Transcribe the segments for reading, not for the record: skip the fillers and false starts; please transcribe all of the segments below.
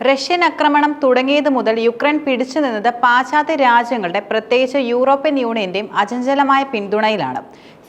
Russian ആക്രമണം തുടങ്ങിയതു മുതൽ Ukraine പിടിച്ചു നിന്നത് പാശ്ചാത്യ രാജ്യങ്ങളുടെ, പ്രത്യേകിച്ച് യൂറോപ്യൻ യൂണിയന്റെയും അചഞ്ചലമായ പിന്തുണയിലാണ്.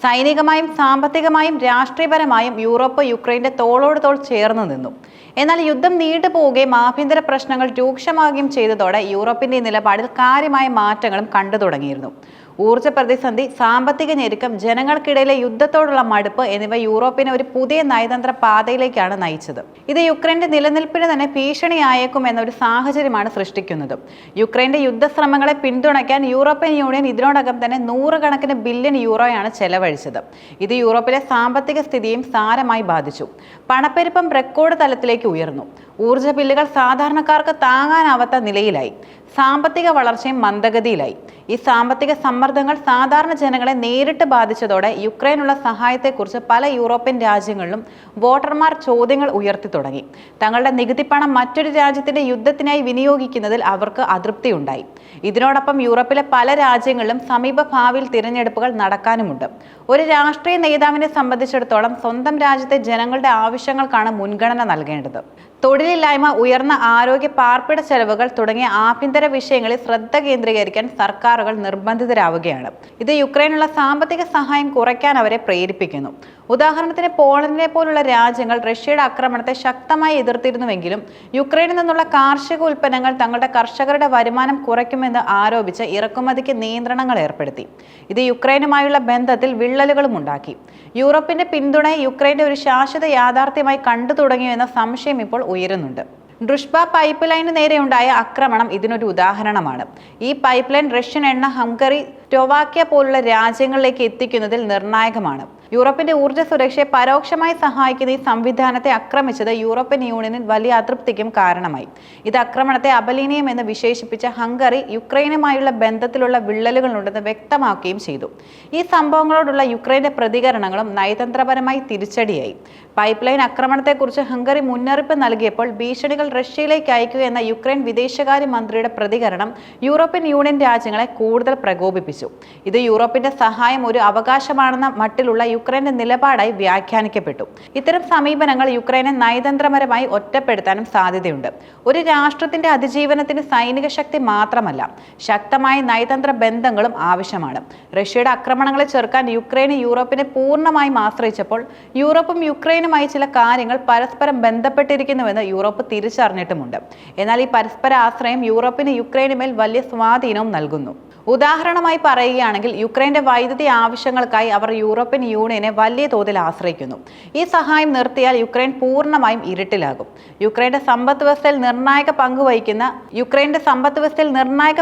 സൈനികമായും സാമ്പത്തികമായും രാഷ്ട്രീയപരമായും യൂറോപ്പ് യുക്രൈന്റെ തോളോട് തോൾ ചേർന്നു നിന്നു. എന്നാൽ യുദ്ധം നീണ്ടുപോവുകയും ആഭ്യന്തര പ്രശ്നങ്ങൾ രൂക്ഷമാവുകയും ചെയ്തതോടെ യൂറോപ്പിന്റെ നിലപാടിൽ കാര്യമായ മാറ്റങ്ങളും കണ്ടു തുടങ്ങിയിരുന്നു. ഊർജ്ജ പ്രതിസന്ധി, സാമ്പത്തിക ഞെരുക്കം, ജനങ്ങൾക്കിടയിലെ യുദ്ധത്തോടുള്ള മടുപ്പ് എന്നിവ യൂറോപ്പിനെ ഒരു പുതിയ നയതന്ത്ര പാതയിലേക്കാണ് നയിച്ചത്. ഇത് യുക്രൈന്റെ നിലനിൽപ്പിന് തന്നെ ഭീഷണിയായേക്കും എന്നൊരു സാഹചര്യമാണ് സൃഷ്ടിക്കുന്നത്. യുക്രൈന്റെ യുദ്ധശ്രമങ്ങളെ പിന്തുണയ്ക്കാൻ യൂറോപ്യൻ യൂണിയൻ ഇതിനോടകം തന്നെ നൂറുകണക്കിന് ബില്യൺ യൂറോയാണ് ചെലവഴിച്ചത്. ഇത് യൂറോപ്പിലെ സാമ്പത്തിക സ്ഥിതിയും സാരമായി ബാധിച്ചു. പണപ്പെരുപ്പം റെക്കോർഡ് തലത്തിലേക്ക് ഉയർന്നു. ഊർജ്ജ ബില്ലുകൾ സാധാരണക്കാർക്ക് താങ്ങാനാവാത്ത നിലയിലായി. സാമ്പത്തിക വളർച്ചയും മന്ദഗതിയിലായി. ഈ സാമ്പത്തിക സമ്മർദ്ദങ്ങൾ സാധാരണ ജനങ്ങളെ നേരിട്ട് ബാധിച്ചതോടെ യുക്രൈനുള്ള സഹായത്തെക്കുറിച്ച് പല യൂറോപ്യൻ രാജ്യങ്ങളിലും വോട്ടർമാർ ചോദ്യങ്ങൾ ഉയർത്തി തുടങ്ങി. തങ്ങളുടെ നികുതി പണം മറ്റൊരു രാജ്യത്തിന്റെ യുദ്ധത്തിനായി വിനിയോഗിക്കുന്നതിൽ അവർക്ക് അതൃപ്തിയുണ്ടായി. ഇതിനോടൊപ്പം യൂറോപ്പിലെ പല രാജ്യങ്ങളിലും സമീപ ഭാവിയിൽ തിരഞ്ഞെടുപ്പുകൾ നടക്കാനുമുണ്ട്. ഒരു രാഷ്ട്രീയ നേതാവിനെ സംബന്ധിച്ചിടത്തോളം സ്വന്തം രാജ്യത്തെ ജനങ്ങളുടെ ആവശ്യങ്ങൾക്കാണ് മുൻഗണന നൽകേണ്ടത്. തൊഴിലില്ലായ്മ, ഉയർന്ന ആരോഗ്യ, പാർപ്പിട ചെലവുകൾ തുടങ്ങിയ ആഭ്യന്തര വിഷയങ്ങളിൽ ശ്രദ്ധ കേന്ദ്രീകരിക്കാൻ സർക്കാരുകൾ നിർബന്ധിതരാവുകയാണ്. ഇത് യുക്രൈനുള്ള സാമ്പത്തിക സഹായം കുറയ്ക്കാൻ അവരെ പ്രേരിപ്പിക്കുന്നു. ഉദാഹരണത്തിന് പോളണ്ടിനെ പോലുള്ള രാജ്യങ്ങൾ റഷ്യയുടെ ആക്രമണത്തെ ശക്തമായി എതിർത്തിരുന്നുവെങ്കിലും യുക്രൈനിൽ നിന്നുള്ള കാർഷിക ഉൽപ്പന്നങ്ങൾ തങ്ങളുടെ കർഷകരുടെ വരുമാനം കുറയ്ക്കുമെന്ന് ആരോപിച്ച് ഇറക്കുമതിക്ക് നിയന്ത്രണങ്ങൾ ഏർപ്പെടുത്തി. ഇത് യുക്രൈനുമായുള്ള ബന്ധത്തിൽ വിള്ളലുകളും ഉണ്ടാക്കി. യൂറോപ്പിന്റെ പിന്തുണയെ യുക്രൈന്റെ ഒരു ശാശ്വത യാഥാർത്ഥ്യമായി കണ്ടു തുടങ്ങിയെന്ന സംശയം ഇപ്പോൾ ഉയരുന്നുണ്ട്. ഡ്രുഷ്ബ പൈപ്പ് ലൈന് നേരെയുണ്ടായ ആക്രമണം ഇതിനൊരു ഉദാഹരണമാണ്. ഈ പൈപ്പ് ലൈൻ റഷ്യൻ എണ്ണ ഹംഗറി, സ്ലോവാക്യ പോലുള്ള രാജ്യങ്ങളിലേക്ക് എത്തിക്കുന്നതിൽ നിർണായകമാണ്. യൂറോപ്പിന്റെ ഊർജ്ജ സുരക്ഷയെ പരോക്ഷമായി സഹായിക്കുന്ന ഈ സംവിധാനത്തെ ആക്രമിച്ചത് യൂറോപ്യൻ യൂണിയനിൽ വലിയ അതൃപ്തിക്കും കാരണമായി. ഇത് ആക്രമണത്തെ അപലപനീയം എന്ന് വിശേഷിപ്പിച്ച ഹംഗറി യുക്രൈനുമായുള്ള ബന്ധത്തിലുള്ള വിള്ളലുകളുണ്ടെന്ന് വ്യക്തമാക്കുകയും ചെയ്തു. ഈ സംഭവങ്ങളോടുള്ള യുക്രൈന്റെ പ്രതികരണങ്ങളും നയതന്ത്രപരമായി തിരിച്ചടിയായി. പൈപ്പ് ലൈൻ ആക്രമണത്തെക്കുറിച്ച് ഹംഗറി മുന്നറിയിപ്പ് നൽകിയപ്പോൾ ഭീഷണികൾ റഷ്യയിലേക്ക് അയക്കുക എന്ന യുക്രൈൻ വിദേശകാര്യ മന്ത്രിയുടെ പ്രതികരണം യൂറോപ്യൻ യൂണിയൻ രാജ്യങ്ങളെ കൂടുതൽ പ്രകോപിപ്പിച്ചു. ഇത് യൂറോപ്പിന്റെ സഹായം ഒരു അവകാശമാണെന്ന മട്ടിലുള്ള യുക്രൈന്റെ നിലപാടായി വ്യാഖ്യാനിക്കപ്പെട്ടു. ഇത്തരം സമീപനങ്ങൾ യുക്രൈനെ നയതന്ത്രപരമായി ഒറ്റപ്പെടുത്താനും സാധ്യതയുണ്ട്. ഒരു രാഷ്ട്രത്തിന്റെ അതിജീവനത്തിന് സൈനിക ശക്തി മാത്രമല്ല, ശക്തമായ നയതന്ത്ര ബന്ധങ്ങളും ആവശ്യമാണ്. റഷ്യയുടെ ആക്രമണങ്ങളെ ചെറുക്കാൻ യുക്രൈന് യൂറോപ്പിനെ പൂർണ്ണമായും ആശ്രയിച്ചപ്പോൾ യൂറോപ്പും യുക്രൈനുമായി ചില കാര്യങ്ങൾ പരസ്പരം ബന്ധപ്പെട്ടിരിക്കുന്നുവെന്ന് യൂറോപ്പ് തിരിച്ചറിഞ്ഞിട്ടുമുണ്ട്. എന്നാൽ ഈ പരസ്പര ആശ്രയം യൂറോപ്പിന് യുക്രൈനുമേൽ വലിയ സ്വാധീനവും നൽകുന്നു. ഉദാഹരണമായി പറയുകയാണെങ്കിൽ യുക്രൈന്റെ വൈദ്യുതി ആവശ്യങ്ങൾക്കായി അവർ യൂറോപ്യൻ യൂണിയനെ വലിയ തോതിൽ ആശ്രയിക്കുന്നു. ഈ സഹായം നിർത്തിയാൽ യുക്രൈൻ പൂർണ്ണമായും ഇരുട്ടിലാകും. യുക്രൈന്റെ സമ്പദ് വ്യവസ്ഥയിൽ നിർണായക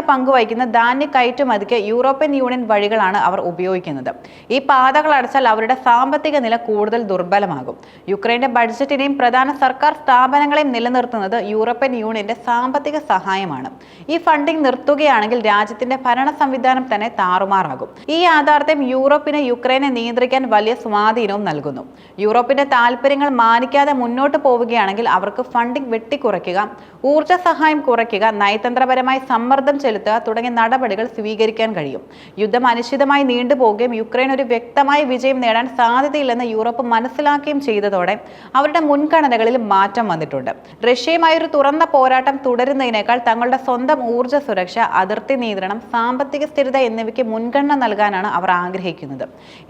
പങ്കുവഹിക്കുന്ന ധാന്യ കയറ്റുമതിക്ക് യൂറോപ്യൻ യൂണിയൻ വഴികളാണ് അവർ ഉപയോഗിക്കുന്നത്. ഈ പാതകൾ അടച്ചാൽ അവരുടെ സാമ്പത്തിക നില കൂടുതൽ ദുർബലമാകും. യുക്രൈന്റെ ബഡ്ജറ്റിനെയും പ്രധാന സർക്കാർ സ്ഥാപനങ്ങളെയും നിലനിർത്തുന്നത് യൂറോപ്യൻ യൂണിയന്റെ സാമ്പത്തിക സഹായമാണ്. ഈ ഫണ്ടിംഗ് നിർത്തുകയാണെങ്കിൽ രാജ്യത്തിന്റെ ഭരണ സംവിധാനം തന്നെ താറുമാറാകും. ഈ യാഥാർത്ഥ്യം യൂറോപ്പിന് യുക്രൈനെ നിയന്ത്രിക്കാൻ വലിയ സ്വാധീനവും നൽകുന്നു. യൂറോപ്പിന്റെ താല്പര്യങ്ങൾ മാനിക്കാതെ മുന്നോട്ട് പോവുകയാണെങ്കിൽ അവർക്ക് ഫണ്ടിംഗ് വെട്ടിക്കുറയ്ക്കുക, ഊർജ്ജ സഹായം കുറയ്ക്കുക, നയതന്ത്രപരമായി സമ്മർദ്ദം ചെലുത്തുക തുടങ്ങിയ നടപടികൾ സ്വീകരിക്കാൻ കഴിയും. യുദ്ധം അനിശ്ചിതമായി നീണ്ടുപോവുകയും യുക്രൈൻ ഒരു വ്യക്തമായ വിജയം നേടാൻ സാധ്യതയില്ലെന്ന് യൂറോപ്പ് മനസ്സിലാക്കുകയും ചെയ്തതോടെ അവരുടെ മുൻഗണനകളിൽ മാറ്റം വന്നിട്ടുണ്ട്. റഷ്യയുമായി ഒരു തുറന്ന പോരാട്ടം തുടരുന്നതിനേക്കാൾ തങ്ങളുടെ സ്വന്തം ഊർജ്ജ സുരക്ഷ, അതിർത്തി നിയന്ത്രണം, സാമ്പത്തിക സ്ഥിരത എന്നിവയ്ക്ക് മുൻഗണന നൽകാനാണ് അവർ ആഗ്രഹിക്കുന്നത്.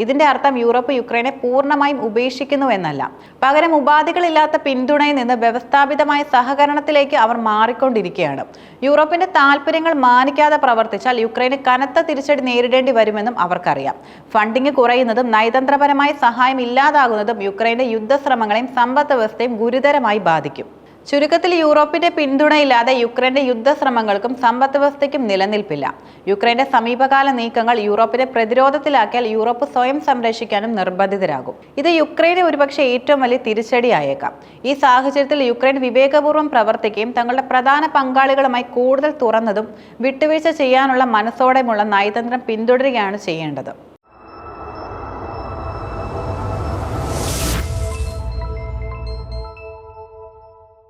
ഇതിന്റെ അർത്ഥം യൂറോപ്പ് യുക്രൈനെ പൂർണ്ണമായും ഉപേക്ഷിക്കുന്നു എന്നല്ല. പകരം ഉപാധികളില്ലാത്ത പിന്തുണയിൽ നിന്ന് വ്യവസ്ഥാപിതമായ സഹകരണത്തിലേക്ക് അവർ മാറിക്കൊണ്ടിരിക്കുകയാണ്. യൂറോപ്പിന്റെ താല്പര്യങ്ങൾ മാനിക്കാതെ പ്രവർത്തിച്ചാൽ യുക്രൈന് കനത്ത തിരിച്ചടി നേരിടേണ്ടി വരുമെന്നും അവർക്കറിയാം. ഫണ്ടിംഗ് കുറയുന്നതും നയതന്ത്രപരമായ സഹായം ഇല്ലാതാകുന്നതും യുക്രൈന്റെ യുദ്ധശ്രമങ്ങളെയും സമ്പദ് വ്യവസ്ഥയും ഗുരുതരമായി ബാധിക്കും. ചുരുക്കത്തിൽ യൂറോപ്പിന്റെ പിന്തുണയില്ലാതെ യുക്രൈന്റെ യുദ്ധശ്രമങ്ങൾക്കും സമ്പദ് വ്യവസ്ഥയ്ക്കും നിലനിൽപ്പില്ല. യുക്രൈന്റെ സമീപകാല നീക്കങ്ങൾ യൂറോപ്പിനെ പ്രതിരോധത്തിലാക്കിയാൽ യൂറോപ്പ് സ്വയം സംരക്ഷിക്കാനും നിർബന്ധിതരാകും. ഇത് യുക്രൈനെ ഒരുപക്ഷെ ഏറ്റവും വലിയ തിരിച്ചടിയായേക്കാം. ഈ സാഹചര്യത്തിൽ യുക്രൈൻ വിവേകപൂർവ്വം പ്രവർത്തിക്കുകയും തങ്ങളുടെ പ്രധാന പങ്കാളികളുമായി കൂടുതൽ തുറന്നതും വിട്ടുവീഴ്ച ചെയ്യാനുള്ള മനസ്സോടെയുമുള്ള നയതന്ത്രം പിന്തുടരുകയാണ് ചെയ്യേണ്ടത്.